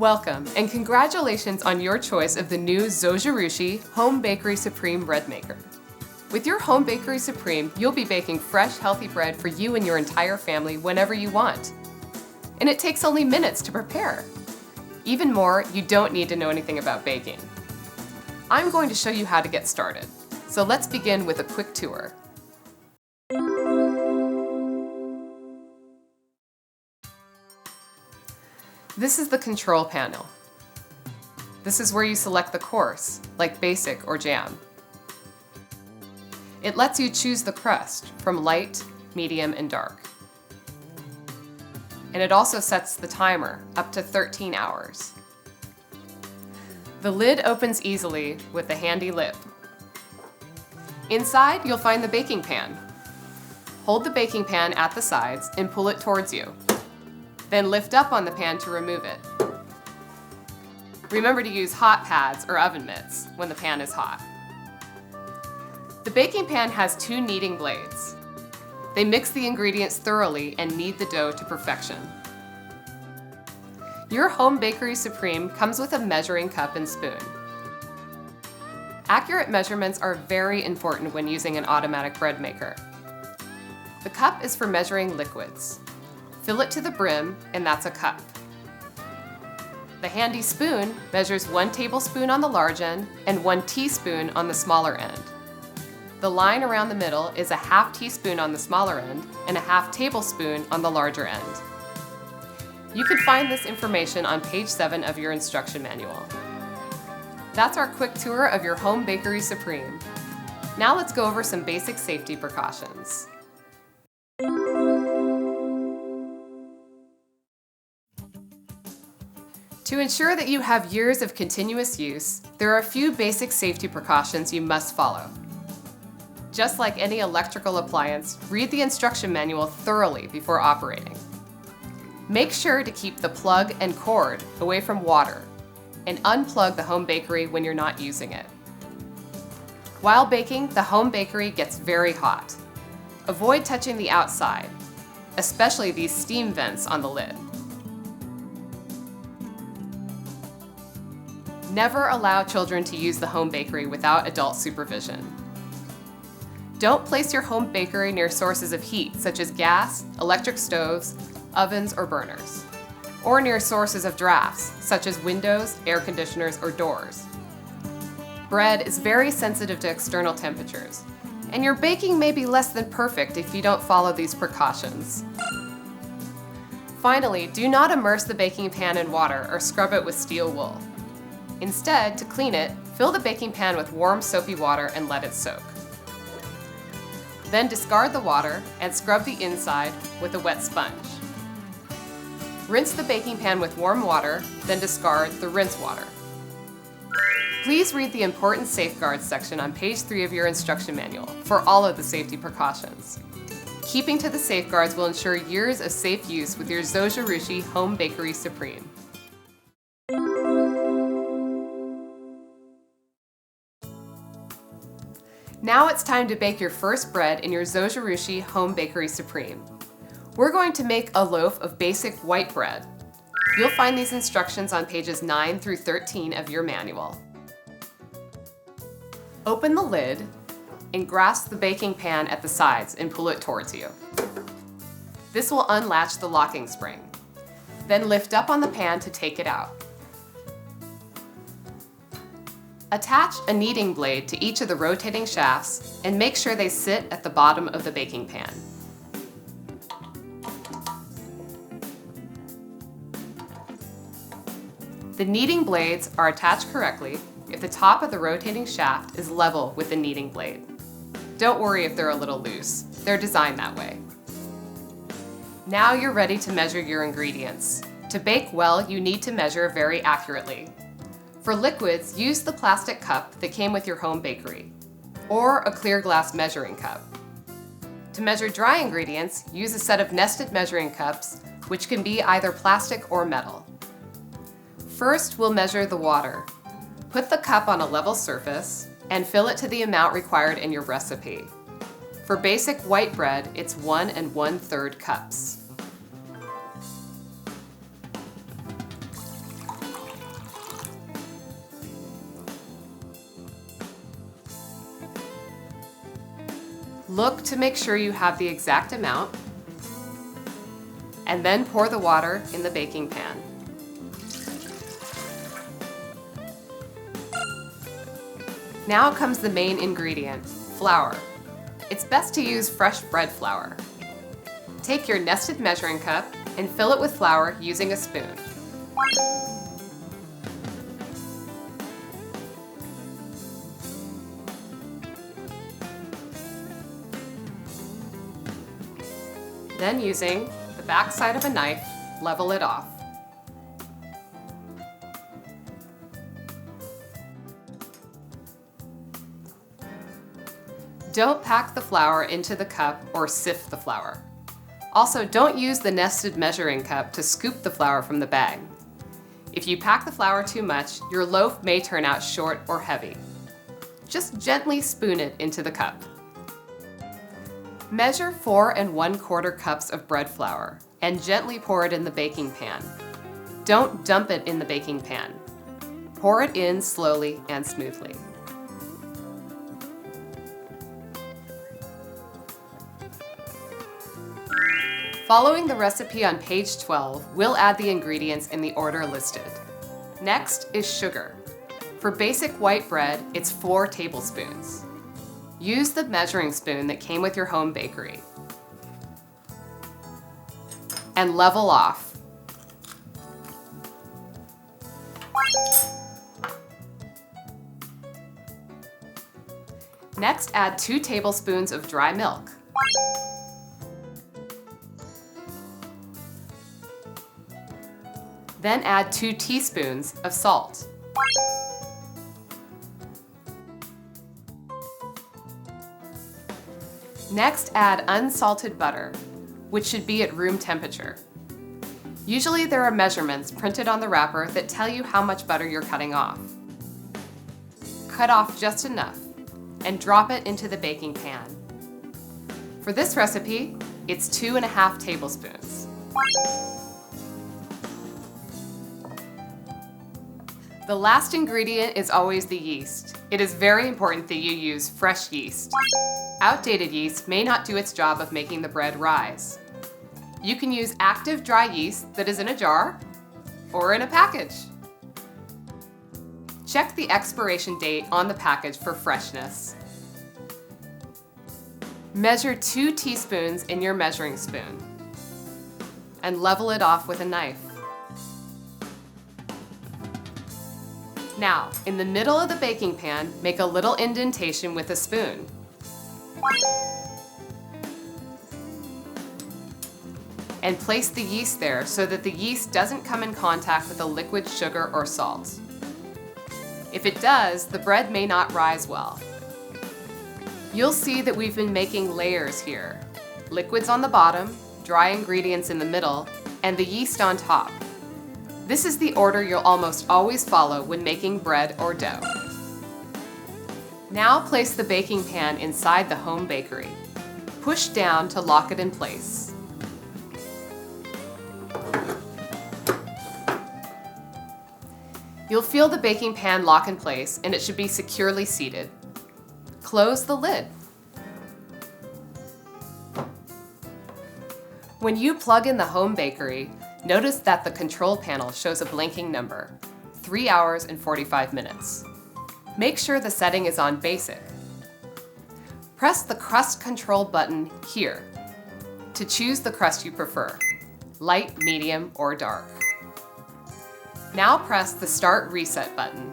Welcome, and congratulations on your choice of the new Zokirushi Home Bakery Supreme Bread Maker. With your Home Bakery Supreme, you'll be baking fresh, healthy bread for you and your entire family whenever you want. And it takes only minutes to prepare. Even more, you don't need to know anything about baking. I'm going to show you how to get started. So let's begin with a quick tour. This is the control panel. This is where you select the course, like basic or jam. It lets you choose the crust from light, medium, and dark. And it also sets the timer up to 13 hours. The lid opens easily with a handy lip. Inside, you'll find the baking pan. Hold the baking pan at the sides and pull it towards you. Then lift up on the pan to remove it. Remember to use hot pads or oven mitts when the pan is hot. The baking pan has two kneading blades. They mix the ingredients thoroughly and knead the dough to perfection. Your Home Bakery Supreme comes with a measuring cup and spoon. Accurate measurements are very important when using an automatic bread maker. The cup is for measuring liquids. Fill it to the brim, and that's a cup. The handy spoon measures 1 tablespoon on the large end and 1 teaspoon on the smaller end. The line around the middle is a ½ teaspoon on the smaller end and a ½ tablespoon on the larger end. You can find this information on page 7 of your instruction manual. That's our quick tour of your Home Bakery Supreme. Now let's go over some basic safety precautions. To ensure that you have years of continuous use, there are a few basic safety precautions you must follow. Just like any electrical appliance, read the instruction manual thoroughly before operating. Make sure to keep the plug and cord away from water and unplug the home bakery when you're not using it. While baking, the home bakery gets very hot. Avoid touching the outside, especially these steam vents on the lid. Never allow children to use the home bakery without adult supervision. Don't place your home bakery near sources of heat such as gas, electric stoves, ovens, or burners, or near sources of drafts such as windows, air conditioners, or doors. Bread is very sensitive to external temperatures, and your baking may be less than perfect if you don't follow these precautions. Finally, do not immerse the baking pan in water or scrub it with steel wool. Instead, to clean it, fill the baking pan with warm soapy water and let it soak. Then discard the water and scrub the inside with a wet sponge. Rinse the baking pan with warm water, then discard the rinse water. Please read the important safeguards section on page 3 of your instruction manual for all of the safety precautions. Keeping to the safeguards will ensure years of safe use with your Zokirushi Home Bakery Supreme. Now it's time to bake your first bread in your Zokirushi Home Bakery Supreme. We're going to make a loaf of basic white bread. You'll find these instructions on pages 9 through 13 of your manual. Open the lid and grasp the baking pan at the sides and pull it towards you. This will unlatch the locking spring. Then lift up on the pan to take it out. Attach a kneading blade to each of the rotating shafts and make sure they sit at the bottom of the baking pan. The kneading blades are attached correctly if the top of the rotating shaft is level with the kneading blade. Don't worry if they're a little loose, they're designed that way. Now you're ready to measure your ingredients. To bake well, you need to measure very accurately. For liquids, use the plastic cup that came with your home bakery, or a clear glass measuring cup. To measure dry ingredients, use a set of nested measuring cups, which can be either plastic or metal. First, we'll measure the water. Put the cup on a level surface and fill it to the amount required in your recipe. For basic white bread, it's 1 1/3 cups. Look to make sure you have the exact amount, and then pour the water in the baking pan. Now comes the main ingredient, flour. It's best to use fresh bread flour. Take your nested measuring cup and fill it with flour using a spoon. Then using the back side of a knife, level it off. Don't pack the flour into the cup or sift the flour. Also, don't use the nested measuring cup to scoop the flour from the bag. If you pack the flour too much, your loaf may turn out short or heavy. Just gently spoon it into the cup. Measure 4 1/4 cups of bread flour and gently pour it in the baking pan. Don't dump it in the baking pan. Pour it in slowly and smoothly. Following the recipe on page 12, we'll add the ingredients in the order listed. Next is sugar. For basic white bread, it's 4 tablespoons. Use the measuring spoon that came with your home bakery. And level off. Next, add 2 tablespoons of dry milk. Then add 2 teaspoons of salt. Next, add unsalted butter, which should be at room temperature. Usually there are measurements printed on the wrapper that tell you how much butter you're cutting off. Cut off just enough and drop it into the baking pan. For this recipe, it's 2½ tablespoons. The last ingredient is always the yeast. It is very important that you use fresh yeast. Outdated yeast may not do its job of making the bread rise. You can use active dry yeast that is in a jar or in a package. Check the expiration date on the package for freshness. Measure 2 teaspoons in your measuring spoon and level it off with a knife. Now, in the middle of the baking pan, make a little indentation with a spoon. And place the yeast there so that the yeast doesn't come in contact with the liquid sugar or salt. If it does, the bread may not rise well. You'll see that we've been making layers here. Liquids on the bottom, dry ingredients in the middle, and the yeast on top. This is the order you'll almost always follow when making bread or dough. Now place the baking pan inside the home bakery. Push down to lock it in place. You'll feel the baking pan lock in place and it should be securely seated. Close the lid. When you plug in the home bakery, notice that the control panel shows a blinking number, 3 hours and 45 minutes. Make sure the setting is on basic. Press the crust control button here to choose the crust you prefer, light, medium, or dark. Now press the Start Reset button.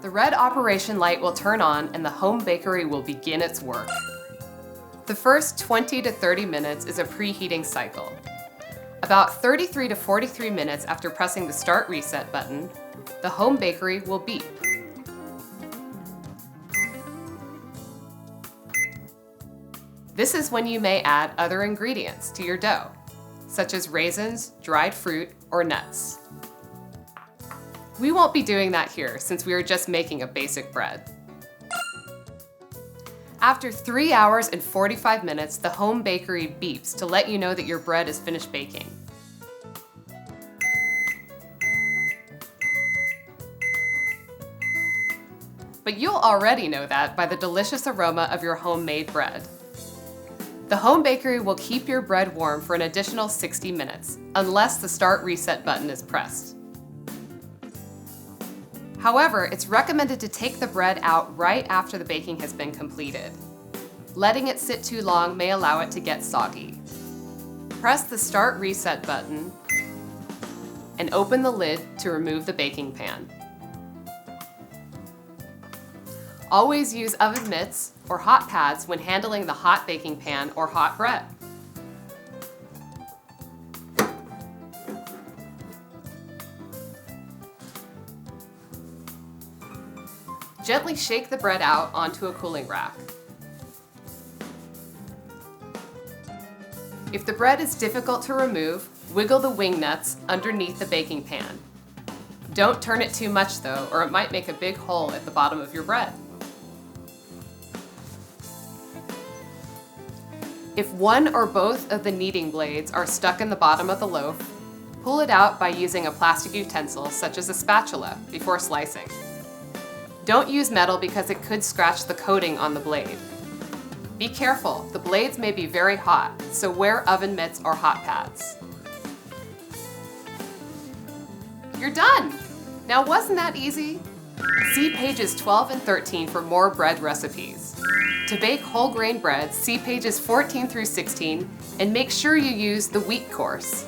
The red operation light will turn on and the home bakery will begin its work. The first 20 to 30 minutes is a preheating cycle. About 33 to 43 minutes after pressing the Start Reset button, the home bakery will beep. This is when you may add other ingredients to your dough, such as raisins, dried fruit, or nuts. We won't be doing that here since we are just making a basic bread. After 3 hours and 45 minutes, the home bakery beeps to let you know that your bread is finished baking. but you'll already know that by the delicious aroma of your homemade bread. The home bakery will keep your bread warm for an additional 60 minutes, unless the Start Reset button is pressed. However, it's recommended to take the bread out right after the baking has been completed. Letting it sit too long may allow it to get soggy. Press the Start Reset button and open the lid to remove the baking pan. Always use oven mitts or hot pads when handling the hot baking pan or hot bread. Gently shake the bread out onto a cooling rack. If the bread is difficult to remove, wiggle the wing nuts underneath the baking pan. Don't turn it too much though, or it might make a big hole at the bottom of your bread. If one or both of the kneading blades are stuck in the bottom of the loaf, pull it out by using a plastic utensil such as a spatula before slicing. Don't use metal because it could scratch the coating on the blade. Be careful, the blades may be very hot, so wear oven mitts or hot pads. You're done! Now wasn't that easy? See pages 12 and 13 for more bread recipes. To bake whole grain bread, see pages 14 through 16 and make sure you use the wheat course.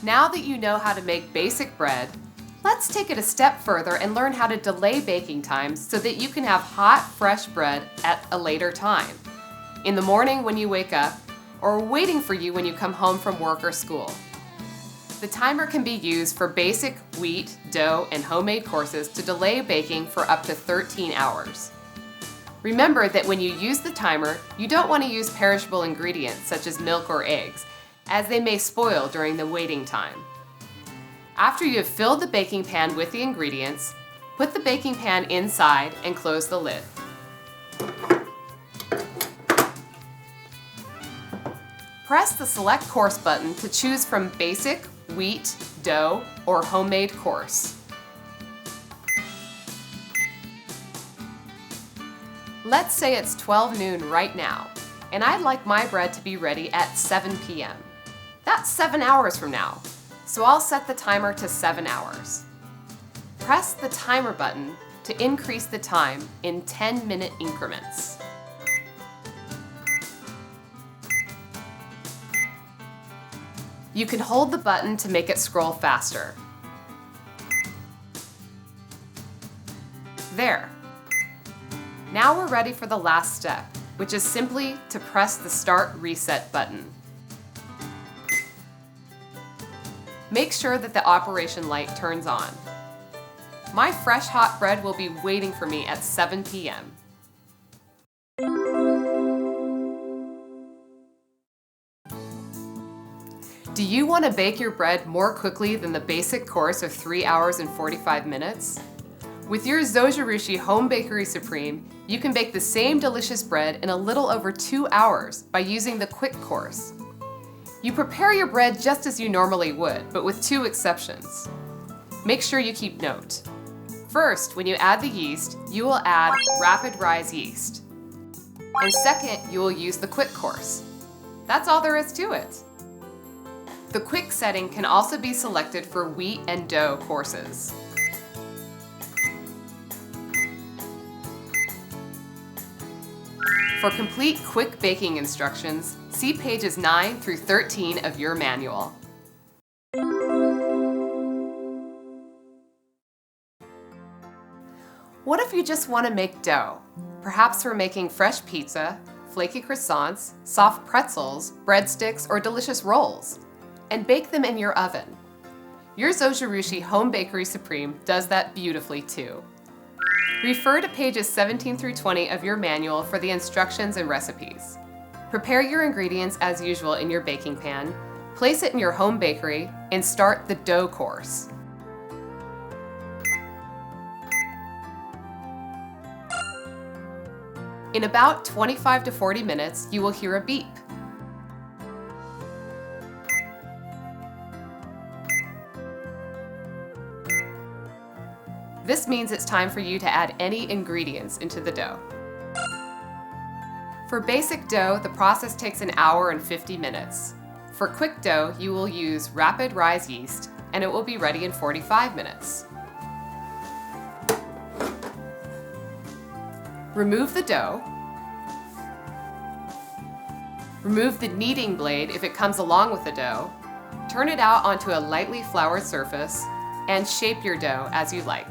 Now that you know how to make basic bread, let's take it a step further and learn how to delay baking times so that you can have hot, fresh bread at a later time. In the morning when you wake up, or waiting for you when you come home from work or school. The timer can be used for basic wheat, dough, and homemade courses to delay baking for up to 13 hours. Remember that when you use the timer, you don't want to use perishable ingredients such as milk or eggs, as they may spoil during the waiting time. After you have filled the baking pan with the ingredients, put the baking pan inside and close the lid. Press the Select Course button to choose from Basic, Wheat, Dough, or Homemade Course. Let's say it's 12 noon right now, and I'd like my bread to be ready at 7 p.m. That's 7 hours from now, so I'll set the timer to 7 hours. Press the timer button to increase the time in 10-minute increments. You can hold the button to make it scroll faster. There. Now we're ready for the last step, which is simply to press the Start Reset button. Make sure that the operation light turns on. My fresh hot bread will be waiting for me at 7 p.m. Do you want to bake your bread more quickly than the basic course of 3 hours and 45 minutes? With your Zokirushi Home Bakery Supreme, you can bake the same delicious bread in a little over 2 hours by using the quick course. You prepare your bread just as you normally would, but with 2 exceptions. Make sure you keep note. First, when you add the yeast, you will add rapid rise yeast. And second, you will use the quick course. That's all there is to it. The quick setting can also be selected for wheat and dough courses. For complete quick baking instructions, see pages 9 through 13 of your manual. What if you just want to make dough? Perhaps for making fresh pizza, flaky croissants, soft pretzels, breadsticks, or delicious rolls, and bake them in your oven. Your Zokirushi Home Bakery Supreme does that beautifully too. Refer to pages 17 through 20 of your manual for the instructions and recipes. Prepare your ingredients as usual in your baking pan, place it in your home bakery, and start the dough course. In about 25 to 40 minutes, you will hear a beep. This means it's time for you to add any ingredients into the dough. For basic dough, the process takes an hour and 50 minutes. For quick dough, you will use rapid rise yeast, and it will be ready in 45 minutes. Remove the dough. Remove the kneading blade if it comes along with the dough. Turn it out onto a lightly floured surface and shape your dough as you like.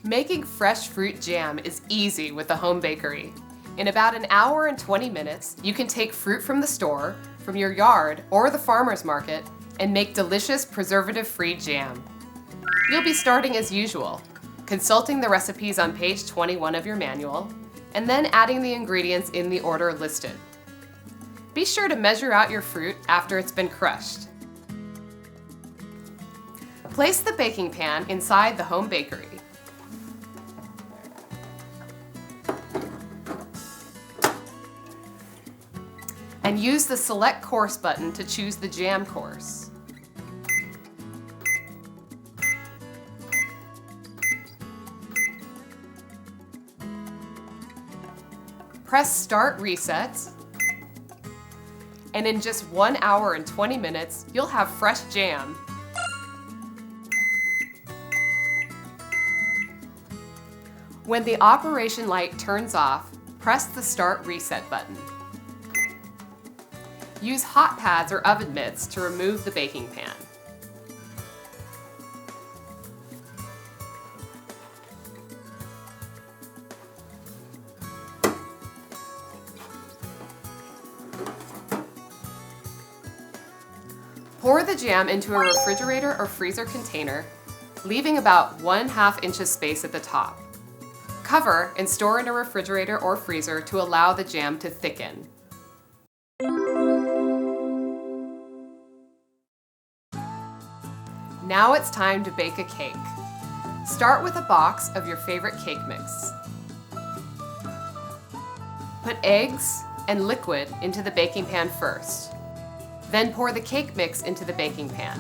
Making fresh fruit jam is easy with the home bakery. In about an hour and 20 minutes, you can take fruit from the store, from your yard, or the farmer's market and make delicious preservative-free jam. You'll be starting as usual, consulting the recipes on page 21 of your manual, and then adding the ingredients in the order listed. Be sure to measure out your fruit after it's been crushed. Place the baking pan inside the home bakery. And use the Select Course button to choose the jam course. Press Start Reset, and in just 1 hour and 20 minutes, you'll have fresh jam. When the operation light turns off, press the Start Reset button. Use hot pads or oven mitts to remove the baking pan. Pour the jam into a refrigerator or freezer container, leaving about 1/2 inch space at the top. Cover and store in a refrigerator or freezer to allow the jam to thicken. Now it's time to bake a cake. Start with a box of your favorite cake mix. Put eggs and liquid into the baking pan first. Then pour the cake mix into the baking pan.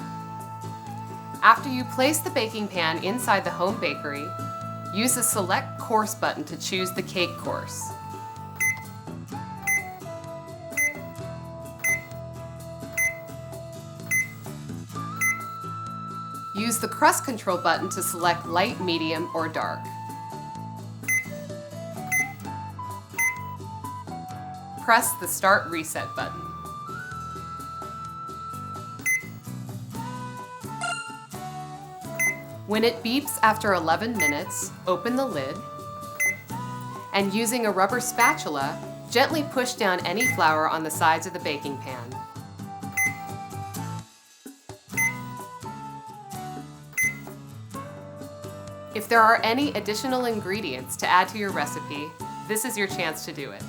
After you place the baking pan inside the home bakery, use the Select Course button to choose the cake course. Use the crust control button to select light, medium, or dark. Press the Start Reset button. When it beeps after 11 minutes, open the lid, and using a rubber spatula, gently push down any flour on the sides of the baking pan. If there are any additional ingredients to add to your recipe, this is your chance to do it.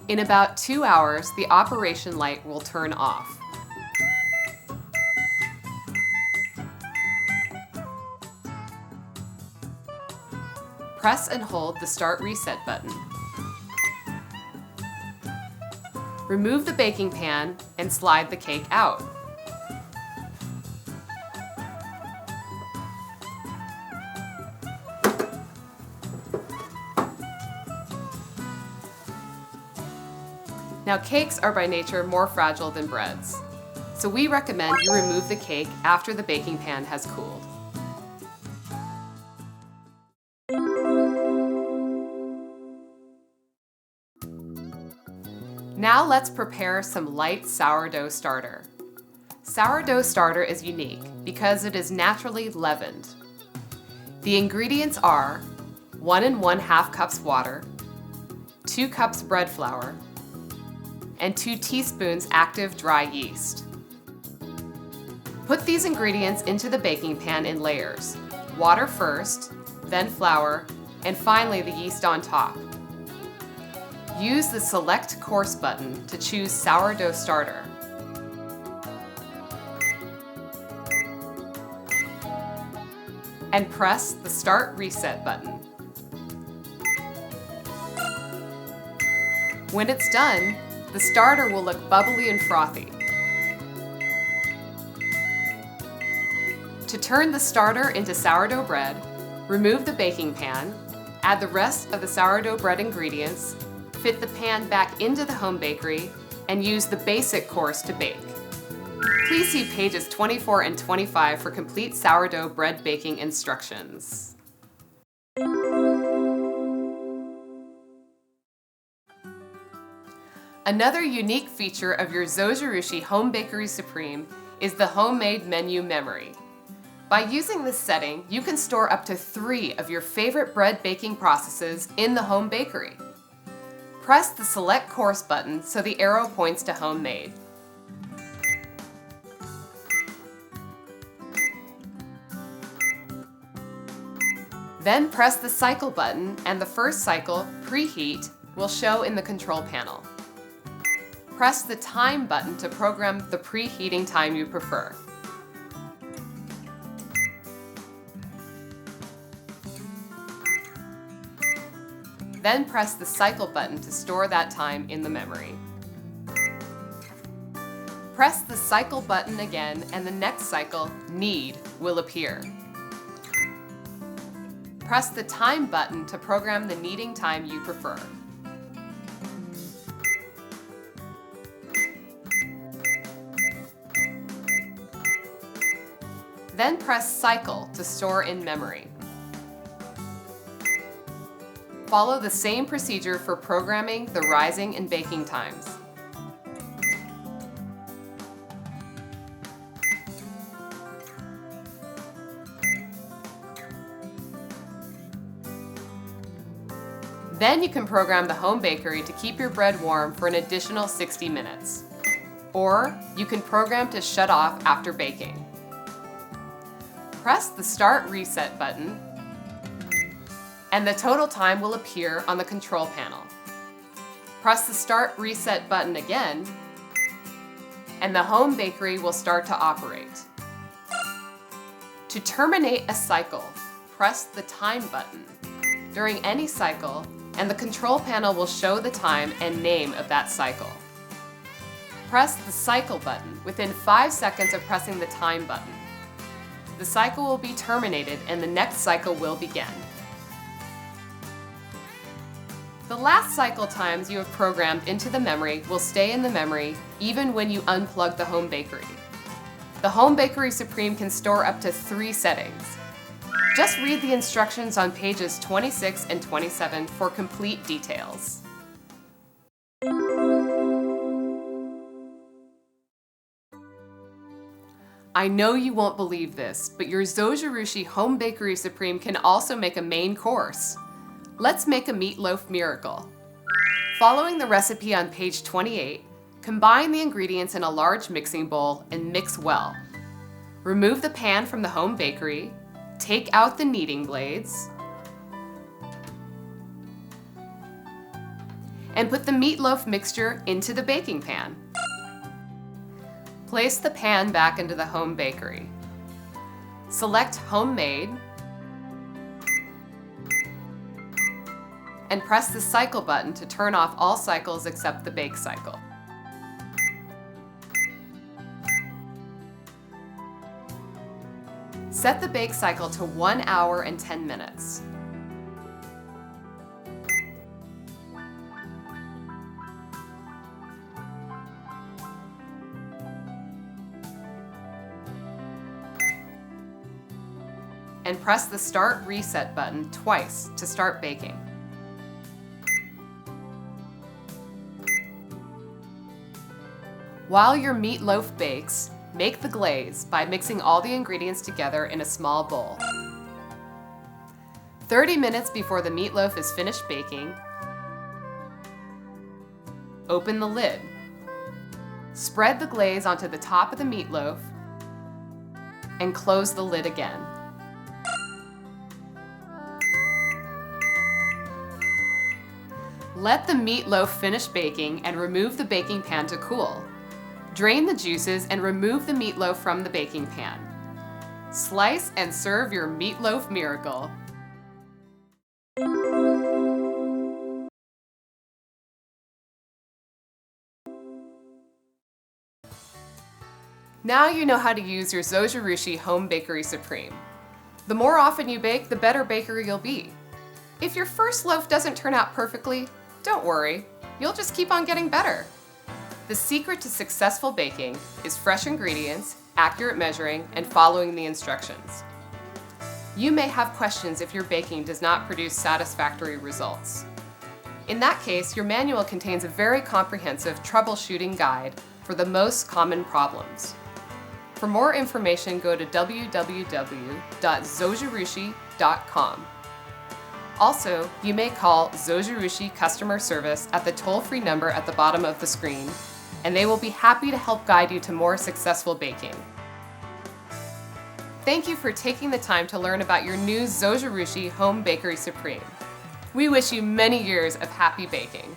In about 2 hours, the operation light will turn off. Press and hold the Start Reset button. Remove the baking pan and slide the cake out. Now, cakes are by nature more fragile than breads, so we recommend you remove the cake after the baking pan has cooled. Now let's prepare some light sourdough starter. Sourdough starter is unique because it is naturally leavened. The ingredients are 1 1/2 cups water, 2 cups bread flour, and 2 teaspoons active dry yeast. Put these ingredients into the baking pan in layers. Water first, then flour, and finally the yeast on top. Use the Select Course button to choose Sourdough Starter. and press the Start Reset button. When it's done, the starter will look bubbly and frothy. To turn the starter into sourdough bread, remove the baking pan, add the rest of the sourdough bread ingredients, fit the pan back into the home bakery, and use the basic course to bake. Please see pages 24 and 25 for complete sourdough bread baking instructions. Another unique feature of your Zokirushi Home Bakery Supreme is the homemade menu memory. By using this setting, you can store up to 3 of your favorite bread baking processes in the home bakery. Press the Select Course button so the arrow points to Homemade. Then press the Cycle button and the first cycle, Preheat, will show in the control panel. Press the Time button to program the preheating time you prefer. Then press the Cycle button to store that time in the memory. Press the Cycle button again and the next cycle, Need, will appear. Press the Time button to program the kneading time you prefer. Then press Cycle to store in memory. Follow the same procedure for programming the rising and baking times. Then you can program the home bakery to keep your bread warm for an additional 60 minutes. Or you can program to shut off after baking. Press the Start Reset button, and the total time will appear on the control panel. Press the Start Reset button again, and the home bakery will start to operate. To terminate a cycle, press the Time button during any cycle, and the control panel will show the time and name of that cycle. Press the Cycle button within 5 seconds of pressing the Time button. The cycle will be terminated and the next cycle will begin. The last cycle times you have programmed into the memory will stay in the memory even when you unplug the home bakery. The Home Bakery Supreme can store up to 3 settings. Just read the instructions on pages 26 and 27 for complete details. I know you won't believe this, but your Zokirushi Home Bakery Supreme can also make a main course. Let's make a Meat Loaf miracle. Following the recipe on page 28, combine the ingredients in a large mixing bowl and mix well. Remove the pan from the home bakery, take out the kneading blades, and put the Meat Loaf mixture into the baking pan. Place the pan back into the home bakery. Select Homemade and press the Cycle button to turn off all cycles except the bake cycle. Set the bake cycle to 1 hour and 10 minutes. And press the Start Reset button twice to start baking. While your meat loaf bakes, make the glaze by mixing all the ingredients together in a small bowl. 30 minutes before the meat loaf is finished baking, open the lid. Spread the glaze onto the top of the meat loaf and close the lid again. Let the meat loaf finish baking and remove the baking pan to cool. Drain the juices and remove the meat loaf from the baking pan. Slice and serve your Meat Loaf miracle. Now you know how to use your Zokirushi Home Bakery Supreme. The more often you bake, the better baker you'll be. If your first loaf doesn't turn out perfectly, don't worry, you'll just keep on getting better. The secret to successful baking is fresh ingredients, accurate measuring, and following the instructions. You may have questions if your baking does not produce satisfactory results. In that case, your manual contains a very comprehensive troubleshooting guide for the most common problems. For more information, go to www.zokirushi.com. Also, you may call Zokirushi customer service at the toll-free number at the bottom of the screen, and they will be happy to help guide you to more successful baking. Thank you for taking the time to learn about your new Zokirushi Home Bakery Supreme. We wish you many years of happy baking.